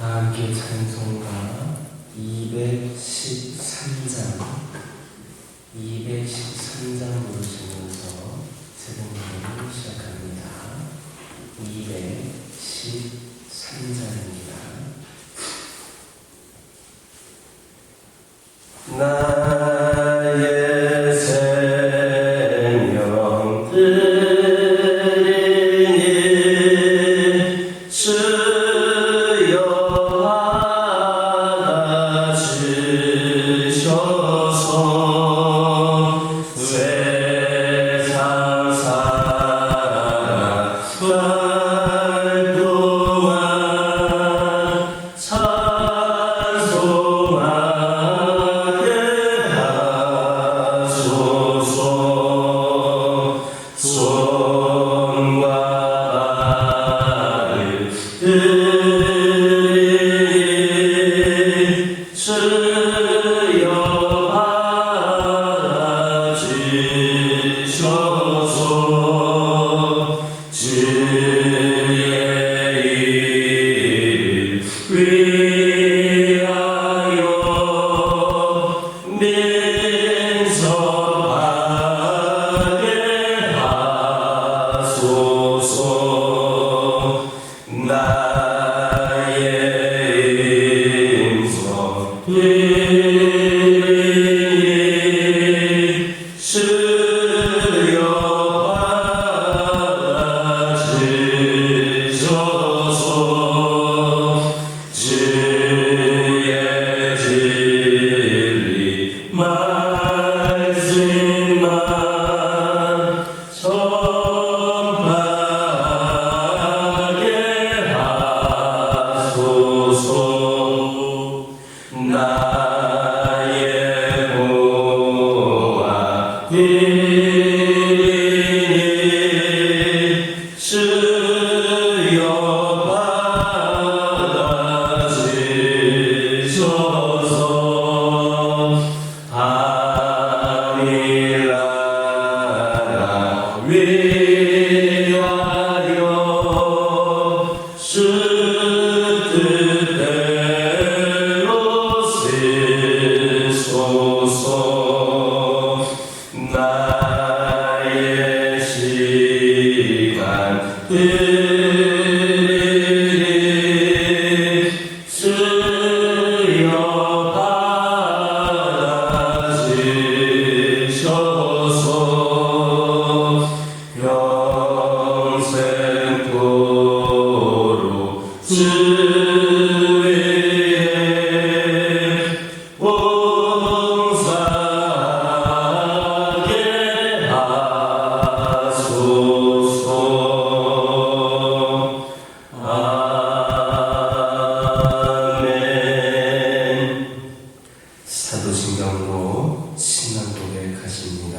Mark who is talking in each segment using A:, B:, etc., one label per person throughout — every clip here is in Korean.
A: 함께 찬송가 213장 부르시면서 새벽기도를 시작합니다. 213장입니다. 나의 생명 드리니 주여 받아주셔서 세상 살아갈 동안 찬송하게 하소서. 손과 발을 드리니 주여 받아주셔서 주의 일 위하여 민sob하게 하소서. 나의 임성 드리니 주여 받아주셔서 주의 진리 말씀만 전하게 하소서. 나의 모아 드리니 주여 받아주셔서 하늘나라 위하여 주 뜻대로 쓰소서. 나의 시간 드리니 주여 받아주셔서 평생토록 주 위에 봉사하게 하소서. 아멘. 사도신경으로 신앙 고백하십니다.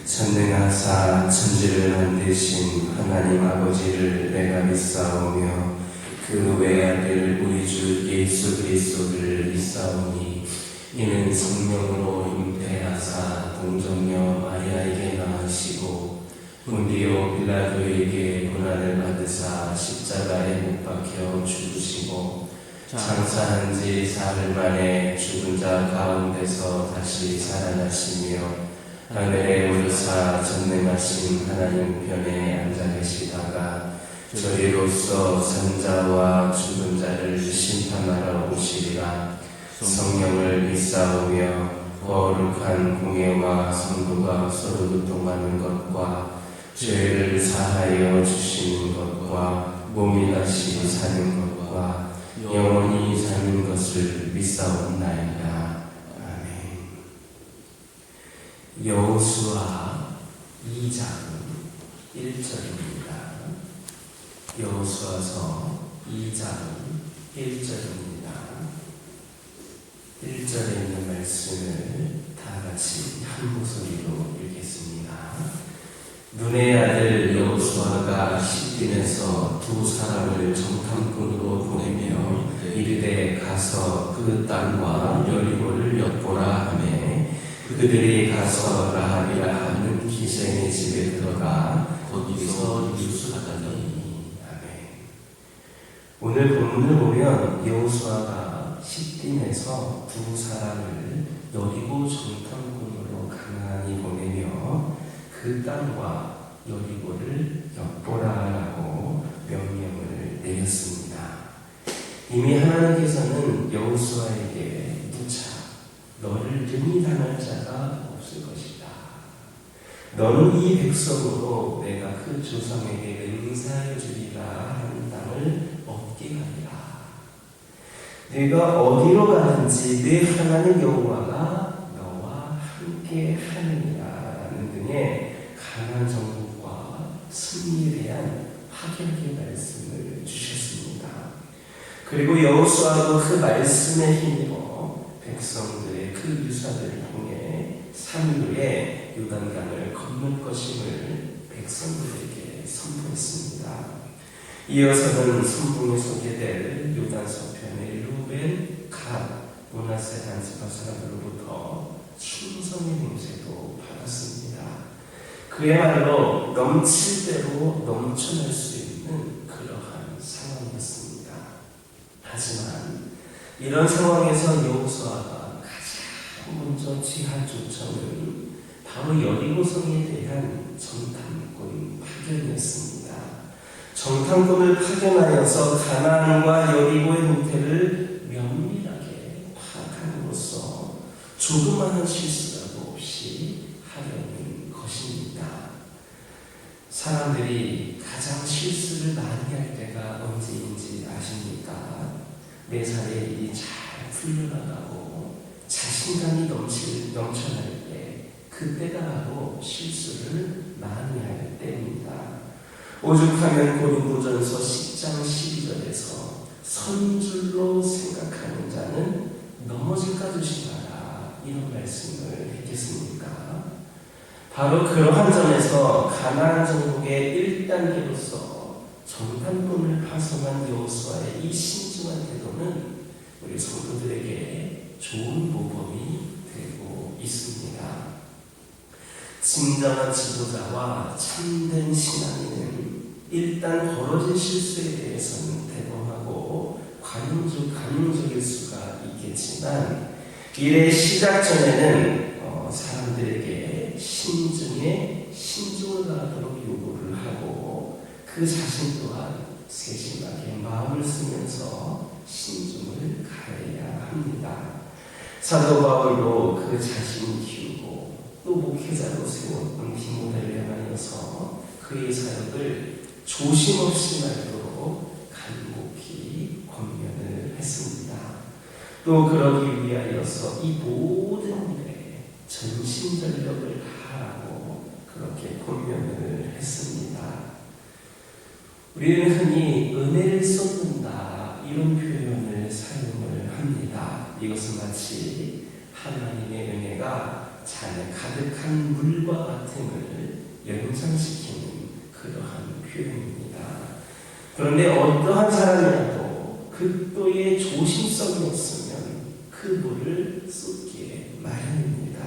A: 전능하사 천지를 만드신 하나님 아버지를 내가 믿사오며 그 외아들 우리 주 예수 그리스도를 믿사오니 이는 성령으로 잉태하사 동정녀 마리아에게 낳으시고 본디오 빌라도에게 고난을 받으사 십자가에 못 박혀 죽으시고 장사한 지 사흘 만에 죽은 자 가운데서 다시 살아나시며 하늘에 오르사 전능하신 하나님 편에 앉아 계시다가 저리로서 산자와 죽은 자를 심판하러 오시리라. 성령을 믿사오며 거룩한 공예와 성도가 서로 교통하는 것과 죄를 사하여 주시는 것과 몸이 다시 사는 것과 영원히 사는 것을 믿사옵나이다. 아멘. 여호수아 2장 1절입니다. 여호수아서 2장 1절입니다. 1절에 있는 말씀을 다 같이 한 목소리로 읽겠습니다. 눈의 아들 여호수아가 시딤에서 두 사람을 정탐꾼으로 보내며 이르되 가서 그 땅과 여리고를 엿보라 하매 그들이 가서 라합이라 하는 기생의 집에 오늘 본문을 보면 여호수아가 시딤에서 두 사람을 여리고 정탐꾼으로 가나안이 보내며 그 땅과 여리고를 엿보라라고 명령을 내렸습니다. 이미 하나님께서는 여호수아에게 누차 너를 능히 당할 자가 없을 것이다. 너는 이 백성으로 내가 그 조상에게 은사하여 주리라 하는 땅을 얻게 하리라. 네가 어디로 가든지 네 하나님 여호와가 너와 함께 하느니라 라는 등의 가나안 정복과 승리에 대한 파격의 말씀을 주셨습니다. 그리고 여호수아도 그 말씀에 힘입어 백성들의 그 유사들을 통해 3일 후에 요단강을 건널 것임을 백성들에게 선포했습니다. 이어서는 선봉에 소개될 요단 서편의 루벤, 갓, 므낫세 단지파 사람들로부터 충성의 맹세도 받았습니다. 그야말로 넘칠 대로 넘쳐날 수 있는 그러한 상황이었습니다. 하지만 이런 상황에서 여호수아가 가장 먼저 취할 조처는 바로 여리고성에 대한 정탐꾼 파견이었습니다. 정탐꾼을 파견하여서 가나안과 여리고의 형태를 면밀하게 파악함으로써 조그마한 실수라도 없이 하려는 것입니다. 사람들이 가장 실수를 많이 할 때가 언제인지 아십니까? 매사에 일이 잘 풀려나가고 자신감이 넘쳐날 때, 그때가 바로 실수를 많이 할 때입니다. 오죽하면 고린도전서 10장 12절에서 선줄로 생각하는 자는 넘어질까 조심하라 이런 말씀을 했겠습니까? 바로 그러한 점에서 가나안 정복의 1단계로서 정탐꾼을 파송한 여호수아의 이 신중한 태도는 우리 성도들에게 좋은 모범이 되고 있습니다. 진정한 지도자와 참된 신앙인은 일단 벌어진 실수에 대해서는 대범하고 관용적일 수가 있겠지만 일의 시작 전에는 사람들에게 신중을 가하도록 요구를 하고 그 자신 또한 세심하게 마음을 쓰면서 신중을 가해야 합니다. 사도 바울도 그 자신을 키우고 또 목회자로 세웠던 디모데를 향하여서 그의 사역을 조심 없이 말도록 간곡히 권면을 했습니다. 또 그러기 위하여서 이 모든 일에 전심전력을 다하라고 그렇게 권면을 했습니다. 우리는 흔히 은혜를 쏟는다 이런 표현을 사용을 합니다. 이것은 마치 하나님의 은혜가 잔에 가득한 물과 같음을 연상시키는 그러한 표현입니다. 그런데 어떠한 사람이라도 극도의 조심성이 없으면 그 물을 쏟기에 마련입니다.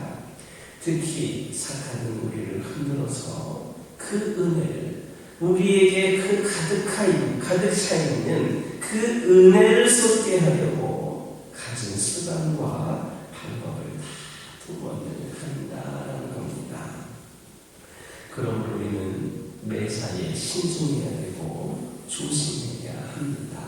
A: 특히 사탄은 우리를 흔들어서 그 은혜를 우리에게 그 가득 차 있는 그 은혜를 쏟게 하려고 가진 수단과 방법을 다 동원을 한다는 겁니다. 그러므로 우리는 매사에 신중해야 되고 조심해야 합니다.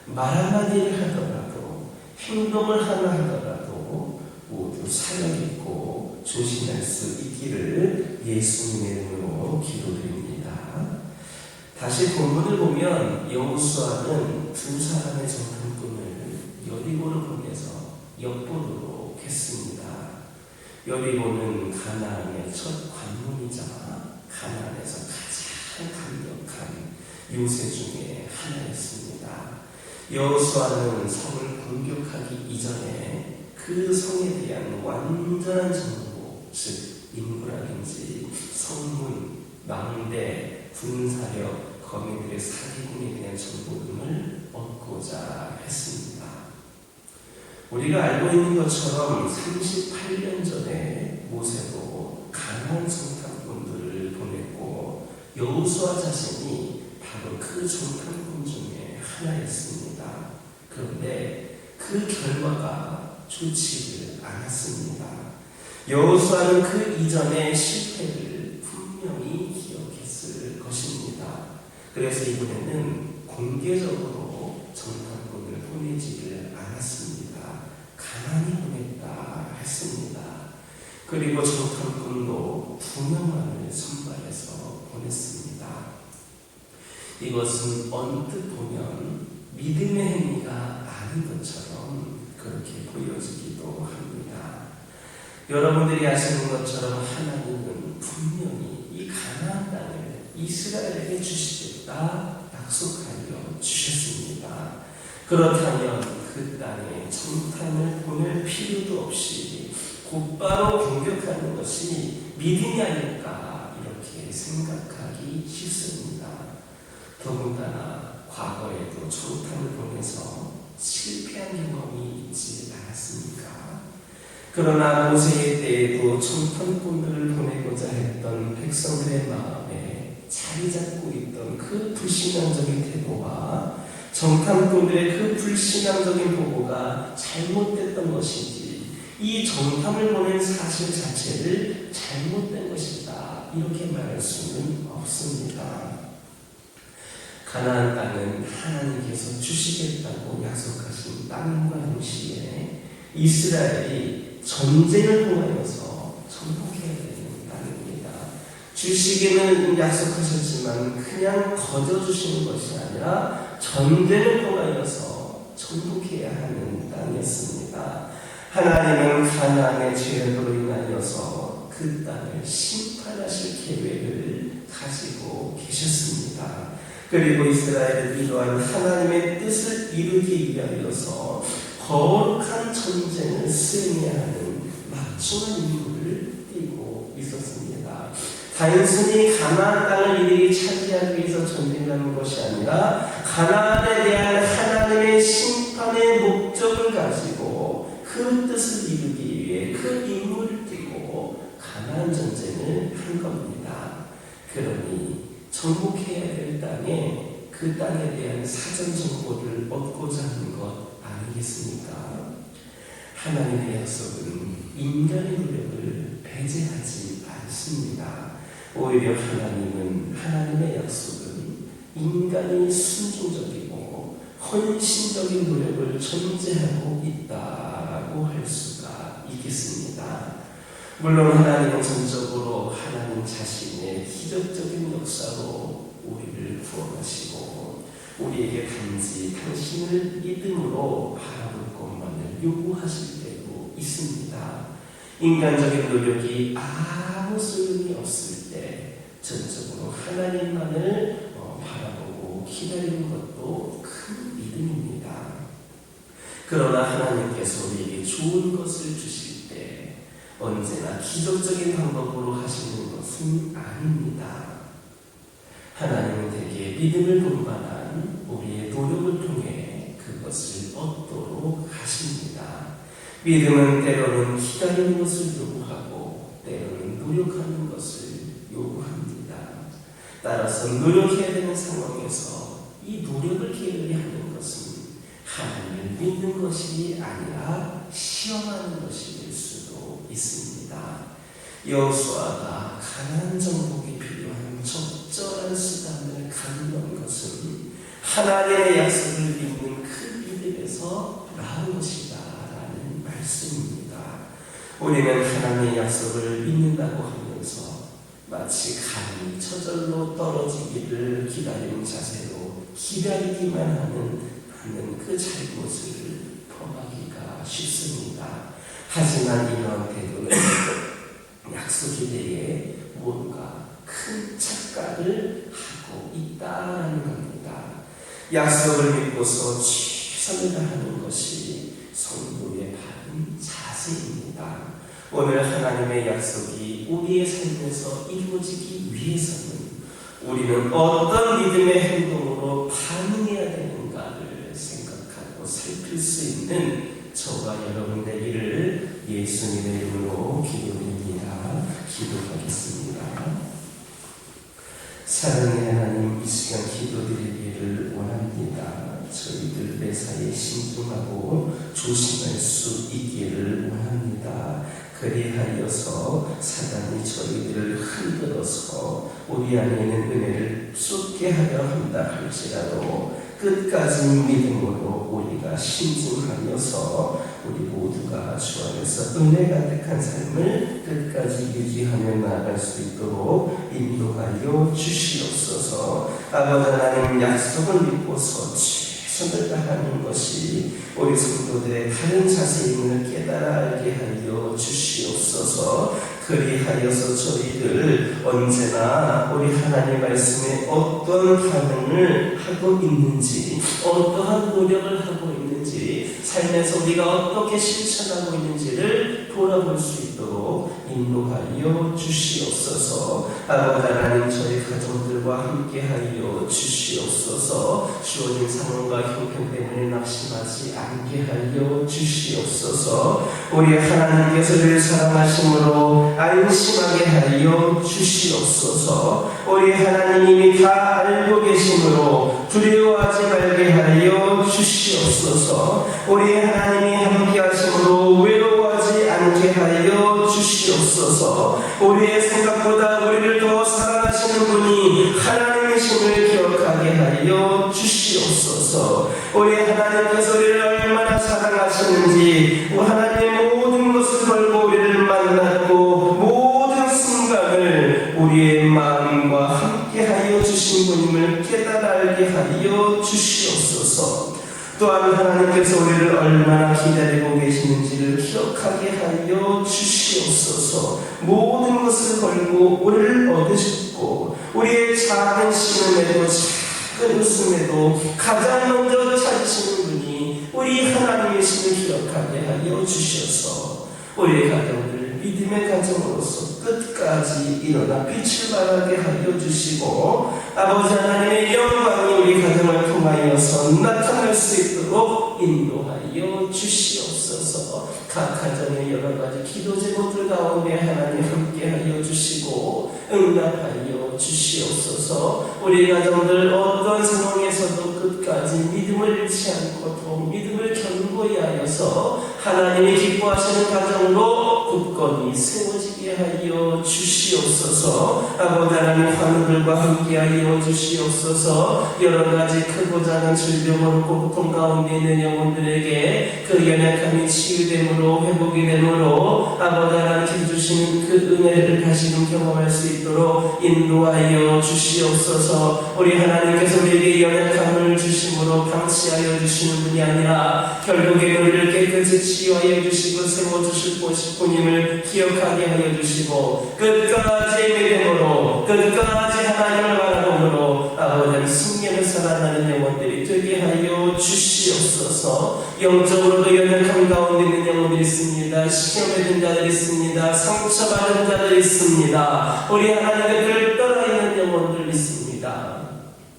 A: 말 한마디를 하더라도 행동을 하나 하더라도 모두 사역 있고 조심할 수 있기를 예수님의 이름으로 기도드립니다. 다시 본문을 보면 여호수아는 두 사람의 정탐꾼을 여리고를 보내서 엿보도록 했습니다. 여리고는 가나안의 첫 관문이자 가나안에서 가장 강력한 요새 중에 하나였습니다. 여호수아는 성을 공격하기 이전에 그 성에 대한 완전한 정보, 즉 인구라든지 성문, 망대, 군사력, 거민들의 사기꾼에 대한 정보 등을 얻고자 했습니다. 우리가 알고 있는 것처럼 38년 전에 모세도 가나안 정탐꾼들을 보냈고 여호수아 자신이 바로 그 정탐꾼 중에 하나였습니다. 그런데 그 결과가 좋지를 않았습니다. 여호수아는 그 이전의 실패를 분명히 기억했을 것입니다. 그래서 이번에는 공개적으로 정탐꾼을 보내지를 않았습니다. 가만히 보냈다 했습니다. 그리고 정탐꾼도 2명만을 선발해서 보냈습니다. 이것은 언뜻 보면 믿음의 행위가 아닌 것처럼 그렇게 보여지기도 합니다. 여러분들이 아시는 것처럼 하나님은 분명히 이 가나안 땅을 이스라엘에게 주시겠다 약속하여 주셨습니다. 그렇다면 그 땅에 정탐을 보낼 필요도 없이 곧바로 공격하는 것이 믿음이 아닐까 이렇게 생각하기 쉽습니다. 더군다나 과거에도 정탐을 보내서 실패한 경험이 있지 않았습니까? 그러나 모세의 때에도 정탐꾼들을 보내고자 했던 백성들의 마음에 자리 잡고 있던 그 불신앙적인 태도와 정탐꾼들의 그 불신앙적인 보고가 잘못됐던 것인지 이 정탐을 보낸 사실 자체를 잘못된 것이다 이렇게 말할 수는 없습니다. 가나안 땅은 하나님께서 주시겠다고 약속하신 땅과 동시에 이스라엘이 전쟁을 통하여서 정복해야 되는 땅입니다. 주시기는 약속하셨지만 그냥 거저주시는 것이 아니라 전쟁을 통하여서 정복해야 하는 땅이었습니다. 하나님은 가나안의 죄악으로 인하여서 그 땅을 심판하실 계획을 가지고 계셨습니다. 그리고 이스라엘은 이러한 하나님의 뜻을 이루기 위하여서 거룩한 전쟁을 수행해야 하는 막중한 임무를 띠고 있었습니다. 단순히 가나안 땅을 이들이 차지하기 위해서 전쟁하는 것이 아니라 가나안에 대한 하나님의 심판의 목적을 가지고 그 뜻을 이루기 위해 그 임무를 띠고 가나안 전쟁을 한 겁니다. 그러니 정복해야 될 땅에 그 땅에 대한 사전 정보를 얻고자 하는 것 아니겠습니까? 하나님의 약속은 인간의 노력을 배제하지 않습니다. 오히려 하나님은 하나님의 약속은 인간이 순종적이고 헌신적인 노력을 전제하고 있다고 할 수가 있겠습니다. 물론 하나님은 전적으로 하나님 자신의 기적적인 역사로 우리를 구원하시고 우리에게 단지 당신을 믿음으로 바라볼 것만을 요구하실 때도 있습니다. 인간적인 노력이 아무 소용이 없을 때 전적으로 하나님만을 바라보고 기다리는 것도 큰 믿음입니다. 그러나 하나님께서 우리에게 좋은 것을 주실 때 언제나 기적적인 방법으로 하시는 것은 아닙니다. 하나님은 대개 믿음을 동반한 우리의 노력을 통해 그것을 얻도록 하십니다. 믿음은 때로는 기다리는 것을 요구하고 때로는 노력하는 것을 요구합니다. 따라서 노력해야 되는 상황에서 이 노력을 게으르게 하는 것은 하나님을 믿는 것이 아니라 시험하는 것일 수도 있습니다. 여호수아가 가나안 정복이 필요한 적절한 수단을 갖는 것은 하나님의 약속을 믿는 그 믿음에서 나온 것이다 라는 말씀입니다. 우리는 하나님의 약속을 믿는다고 하면서 마치 감이 저절로 떨어지기를 기다리는 자세로 기다리기만 하는 그 잘못을 범하기가 쉽습니다. 하지만 이러한 태도는 약속에 대해 뭔가 큰 착각을 하고 있다는 겁니다. 약속을 믿고서 최선을 다하는 것이 성도의 바른 자세입니다. 오늘 하나님의 약속이 우리의 삶에서 이루어지기 위해서는 우리는 어떤 믿음의 행동으로 반응해야 되는가를 생각하고 살필 수 있는 저와 여러분 되기를 예수님의 이름으로 기도드립니다. 기도하겠습니다. 사랑의 하나님, 이 시간 기도드리기를 원합니다. 저희들 매사에 신중하고 조심할 수 있기를 원합니다. 그리하여서 사단이 저희들을 흔들어서 우리 안에 있는 은혜를 쏟게 하려 한다 할지라도 끝까지 믿음으로 우리가 신중하여서 우리 모두가 주 안에서 은혜 가득한 삶을 끝까지 유지하며 나아갈 수 있도록 인도하여 주시옵소서. 아버지 하나님, 약속을 믿고서 최선을 다하는 것이 우리 성도들의 다른 자세임을 깨달아 알게 하여 주시옵소서. 그리하여서 저희들 언제나 우리 하나님 말씀에 어떤 반응을 하고 있는지, 어떠한 노력을 하고 있는지, 삶에서 우리가 어떻게 실천하고 있는지를 돌아볼 수 있도록 인도하여 주시옵소서. 아버지 하나님, 저희 가정들과 함께하여 주시옵소서. 주어진 상황과 형편 때문에 낙심하지 않게 하여 주시옵소서. 우리 하나님께서 늘 사랑하심으로 안심하게 하여 주시옵소서. 우리 하나님이 다 알고 계심으로 두려워하지 말게 하여 주시옵소서. 우리 하나님이 함께 하심으로 외로워하지 않게 하여 주시옵소서. 우리의 생각보다 우리를 더 사랑하시는 분이 하나님이심을 기억하게 하여 주시옵소서. 우리 하나님께서 우리를 얼마나 사랑하시는지, 하나님의 모든 것을 걸고 우리를 만났고 모든 순간을 우리의 마음과 함께하여 주신 분임을 깨달아 알게 하여 주시옵소서. 또한 하나님께서 우리를 얼마나 기다리고 계시는지를 기억하게 하여 주시옵소서. 모든 것을 걸고 우리를 얻으셨고 우리의 작은 신음에도 작은 웃음에도 가장 먼저 찾으시는 분이 우리 하나님이심을 기억하게 하여 주셔서 우리의 가정을 믿음의 가정으로서 끝까지 일어나 빛을 발하게 하여 주시고 아버지 하나님의 영광이 우리 가정을 통하여서 나타날 수 있도록 인도하여 주시옵소서. 각 가정의 여러 가지 기도 제목들 가운데 하나님 함께하여 주시고 응답하여 주시옵소서. 우리 가정들 어떤 상황에서도 끝까지 믿음을 잃지 않고 또 믿음을 견고히 하여서 하나님이 기뻐하시는 가정으로 굳건히 세워지게 하여 주시옵소서. 아버지 하나님, 환우들과 함께하여 주시옵소서. 여러 가지 크고 작은 질병으로 고통 가운데 있는 영혼들에게 그 연약함이 치유됨으로 회복이 되므로 아버지 하나님 주시는 그 은혜를 다시금 경험할 수 있도록 인도하여 주시옵소서. 우리 하나님께서 우리에게 연약함을 주심으로 방치하여 주시는 분이 아니라 결국에 우리를 깨끗이 치유하여 주시고 세워주실 분임을 기억하게 하여 주시고 끝까지 믿음으로 끝까지 하나님을 바라보므로 아버지 승리를 살아나는 영혼들이 되게 하여 주시옵소서. 영적으로도 연약함 가운데 있는 영혼들이 있습니다. 시험에 든 자들이 있습니다. 상처받은 자들이 있습니다. 우리 하나님을 떠나 있는 영혼들 있습니다.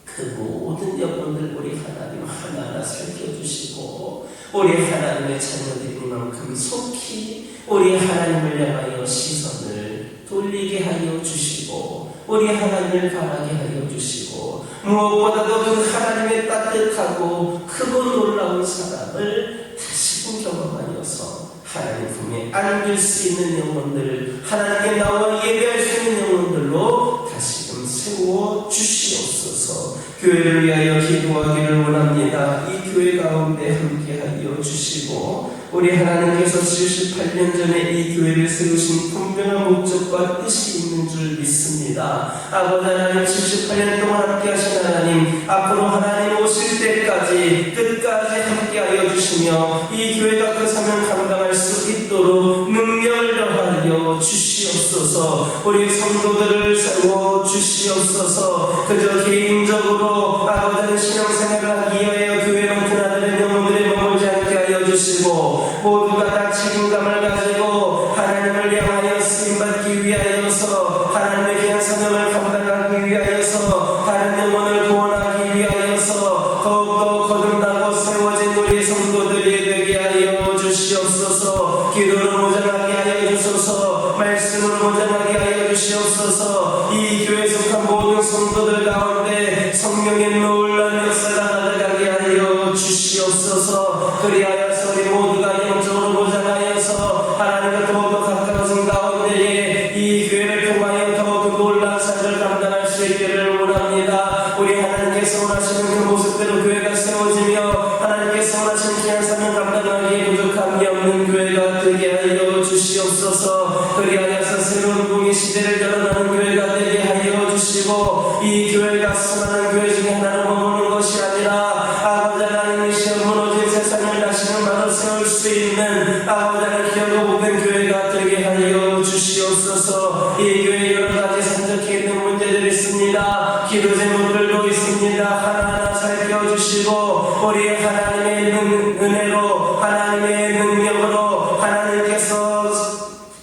A: 그 모든 영혼들 우리 하나님 하나하나 살펴주시고 우리 하나님의 자녀들이만큼 속히 우리 하나님을 향하여 시선을 돌리게 하여 주시고 우리 하나님을 바라게 하여 주시고 무엇보다도 그 하나님의 따뜻하고 크고 놀라운 사랑을 다시금 경험하여서 하나님 품에 안길 수 있는 영혼들, 하나님께 나와 예배할 수 있는 영혼들로 다시금 세워 주시옵소서. 교회를 위하여 기도하기를 원합니다. 이 교회 가운데 함께하여 주시고 우리 하나님께서 78년 전에 이 교회를 세우신 분명한 목적과 뜻이 있는 줄 믿습니다. 아버지 하나님, 78년 동안 함께하신 하나님, 앞으로 하나님 오실 때까지 끝까지 함께하여 주시며 이 교회가 그 사명 감당할 수 있도록 능력을 더하여 주시옵소서. 우리 성도들을 세워 주시옵소서. 그저 개인적으로 아버지의 신앙생활을 하기 위하여 교회만 드나드는 영혼들의 머물지 않게 하여 주시고 모두가 다 책임감을 가지고 하나님을 향하여 쓰임받기 위하여서 하나님의 귀한 사명을 감당하기 위하여서 다른 영혼을 구원하기 위하여서 더욱더 거듭나고 세워진 우리 성도들이 되게 하여 주시옵소서. 기도로 모자라게 하여 주소서. 말씀으로 모자라게 하여 주시옵소서. 이 교회에 속한 모든 성도들 가운데 성령의 놀라운 역사가 나타나게 하여 주시옵소서. 그리하여서 우리 모두가 영적으로 보장하여서 하나님과 더욱더 가까워진 가운데에 이 교회를 통하여 더욱더 놀라운 사역을 감당할 수 있기를 원합니다. 우리 하나님께서 원하시는 그 모습대로 교회가 세워지며 하나님께서 원하시는 귀한 사명 감당하기에 부족함이 없는 교회가 되게 하여 주시옵소서. 그리하여서 새로운 붕의 시대를 열어가는 교회가 되게 하여 주시고 이 교회가 수많은 교회 중에 하나로 머무는 것이 아니라 아버지 하나님이시여 무너진 세상을 다시 바로 세울 수 있는 아버지 하나님 기억을 보는 교회가 되게 하여 주시옵소서. 이 교회에 여러 가지 산적해 있는 문제들이 있습니다. 기도 제목들도 있습니다. 하나하나 살펴주시고 우리 하나님의 은혜로 하나님의 능력으로 하나님께서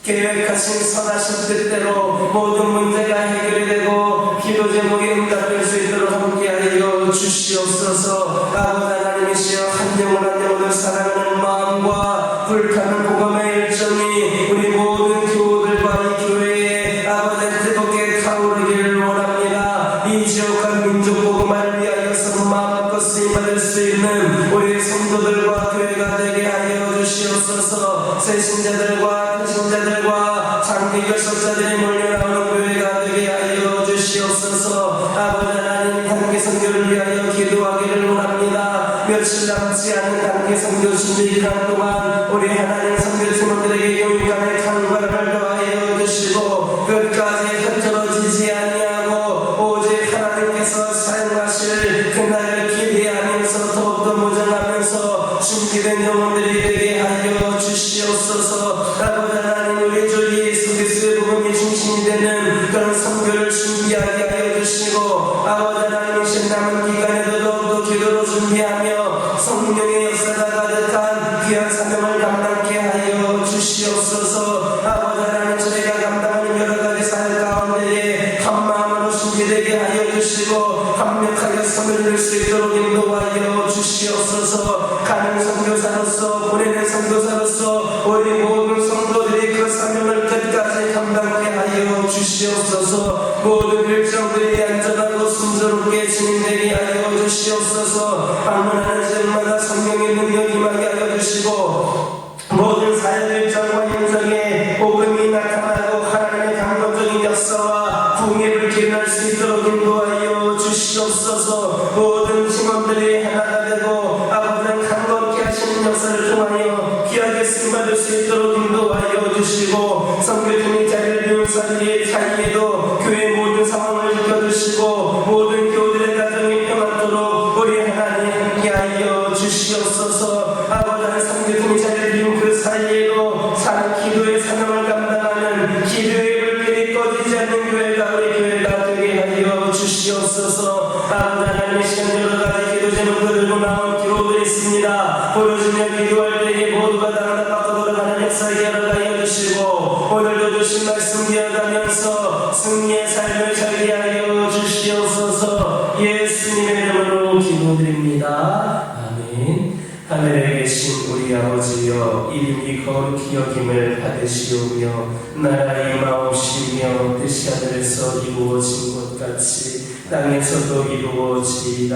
A: 계획하신 선하신 뜻대로 모든 문제가 해결이 되고 기도 제목이 응답될 수 있도록 함께하여 주시옵소서. 아버지 하나님이시여 한 영혼 한 영혼을 사랑하는 마음과 불타는 복음의 열정이 우리 모든 교우들과 이 교회에 아버지 뜨겁게 타오르기를 원합니다. 이 지역과 민족 복음을 위하여서 마음껏 쓰임받을 수 있는 우리 성도들과 교회가 되게 하여 주시옵소서. 새신자들과 신자들과 장기 결석자들이 몰려나오는 교회가 되게 하여 주시옵소서. 아버지 하나님 단기 선교를 위하여 기도하기를 원합니다. 며칠 남지 않은 단기 선교 준비 기간 동안 우리 하나님 선교 팀원들에게 용감의 강과를 더하여 주시고 끝까지 흩어지지 아니하고 오직 하나님께서 사용하실 그날을 기대하면서 더욱더 모정하면서 준비된 영혼들이 되게 하여 주시옵소서. 아버지 하나님 우리 주 예수 그리스도의 복음이 중심이 되는 그런 선교를 준비하게 하여 주시고 아버지 하나님이신 남은 기간에도 더욱더 기도로 준비하며 성령의 역사가 가득한 귀한 사명을 감당케 하여 주시옵소서. 아버지 하나님 저희가 감당하는 여러 가지 사역 가운데에 한 마음으로 준비되게 하여 주시고 강력하게 선을 낼 수 있도록 인도하여 주시옵소서. 가는 선교사로서 보내는 선교사로서 우리 모든 성도들이 그 사명을 끝까지 감당케 하여 주시옵소서. 모든 일정들이 안전하고 순조롭게 진행되게 하여 주시옵소서. 방문하는 지역마다 성령의 능력이 임하게 하여 주시고 모든 사역 일정과 현장에 복음이 나타나고 하나님의 감동적인 역사와 풍요를 기원할 수 있도록 인도하여 주시옵소서. 모든 팀원들이 하나가 되고 아버지는 감동케 하시는 역사를 통하여 귀하게 쓰임받을 수 있도록 인도하여 주시고 선교팀이 자리를 비운 사이에도 교회 모든 상황을 지켜주시고 모든 교우들의 가정이 평안토록 우리 하나님 함께하여 주시옵소서. 아버지 하나님 선교팀이 자리를 비운 그 사이에도 사는 기도의 사명을 감당하는 기도의 불길이 꺼지지 않는 교회가 우리 교회가 되게 하여 주시옵소서. 아버지 하나님의 시간 여러 가지 기도 제목을 들고 나온 기도들이 있습니다. 보여주며 기도할 때에 모두가 다 바꿔 돌아가는 역사에 열어가여 주시고 오늘도 주신 말씀 기억하면서 승리의 삶을 살게 하여 주시옵소서. 예수님의 이름으로 기도드립니다. 아멘. 하늘에 계신 우리 아버지여 이름이 거룩히 여김을 받으시오며 나라의 임하옵시며 뜻이 하늘에서 이루어진 것 같이 땅에서도 이루어지이다.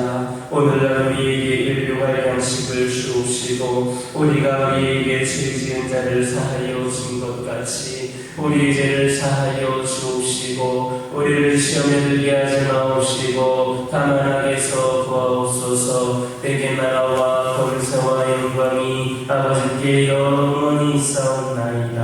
A: 오늘날 우리에게 일용할 양식을 주옵시고 우리가 우리에게 죄 지은 자를 사하여 준 것 같이 우리 죄를 사하여 주옵시고 우리를 시험에 들게 하지 마옵시고 다만 악에서 구하옵소서. 내게 나라와 권세와 영광이 아버지께 영원히 있사옵나이다.